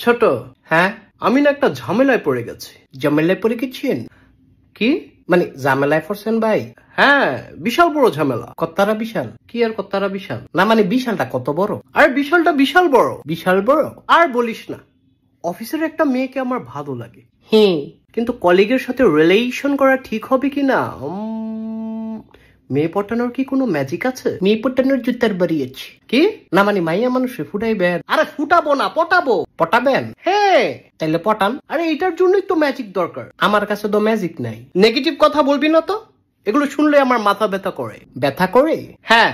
ছোট, হ্যাঁ আমি না একটা ঝামেলায় পড়ে গেছি। ঝামেলায় পড়ে গেছেন? কি মানে ঝামেলায় পড়ছেন ভাই? হ্যাঁ, বিশাল বড় ঝামেলা। কত্তারা বিশাল? কি আর কত্তারা বিশাল? না মানে বিশালটা কত বড়? আরে বিশালটা বিশাল বড়। বিশাল বড়? আর বলিস না, অফিসের একটা মেয়েকে আমার ভালো লাগে, হ্যাঁ, কিন্তু কলিগের সাথে রিলেশন করা ঠিক হবে কিনা? মেয়ে পটানোর কি কোনো ম্যাজিক আছে? মেয়ে পটানোর জুতার বাড়িয়েছি। কি না মানে মাইয়া মানুষে ফুটাইবেন? আরে ফুটাবো না, পটাবো। পটাবেন? হ্যাঁ। তাইলে পটান। আরে এটার জন্যই তো ম্যাজিক দরকার। আমার কাছে তো ম্যাজিক নাই। নেগেটিভ কথা বলবি না তো, এগুলো শুনলে আমার মাথা ব্যথা করে। ব্যথা করে? হ্যাঁ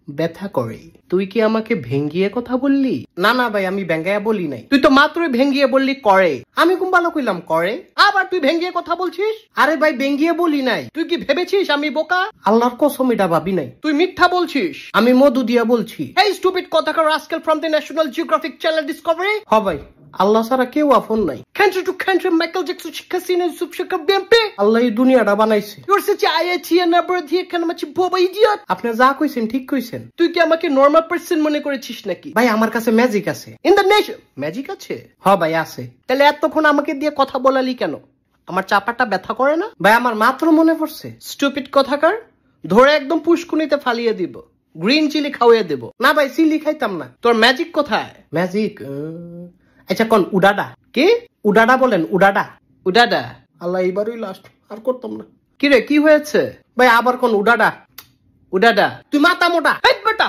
ব্যথা করে। তুই কি আমাকে ভেঙ্গিয়ে কথা বললি? না না ভাই, আমি ভেঙ্গাইয়া বলি নাই। তুই তো মাত্রই ভেঙ্গিয়ে বললি করে। আমি কোন ভালো কইলাম করে? আবার তুই ভেঙ্গিয়ে কথা বলছিস? আরে ভাই ভেঙ্গিয়ে বলি নাই। তুই কি ভেবেছিস আমি বোকা? আল্লাহর কসম এটা ভাবি নাই। তুই মিথ্যা বলছিস। আমি মধু দিয়া বলছি। এই স্টুপিড কথাকার rascal from the national geographic channel discovery. হ ভাই, আল্লাহ ছাড়া কেউ আপন নাই। Country to country Michael Jackson শিখাসিনা সুপশাকা বিএমপি। আল্লাহ এই দুনিয়াটা বানাইছে। ইউর সাচ আইআইটি নাম্বার দিয়ে কেন মাছি বোবা ইডিয়ট। আপনি যা কইছেন ঠিক কইছেন। তুই কি আমাকে নরমাল পারসন মনে করেছিস নাকি? ভাই আমার কাছে ম্যাজিক আছে। ইন দ্য নেশন ম্যাজিক আছে? হ ভাই আছে। তাহলে এতক্ষণ আমাকে দিয়ে কথা বলালি কেন? আমার চাপাটা ব্যথা করে না? ভাই আমার মাত্র মনে পড়ছে। স্টুপিড কথাকার, ধরে একদম পুষ্কুনিতে ফালিয়ে দিব। গ্রিন চিলি খাওয়াইয়া দেব। না ভাই চিলি খাইতাম না। তোর ম্যাজিক কোথায়? ম্যাজিক আচ্ছা কোন উডাডা? কি উডাডা বলেন? উডাডা? উডাডা? আল্লাহ এইবারই লাস্ট, আর করতাম না। কি রে কি হয়েছে? ভাই আবার কোন উডাডা? উডাডা? তুই মাথা মোটা বেটা।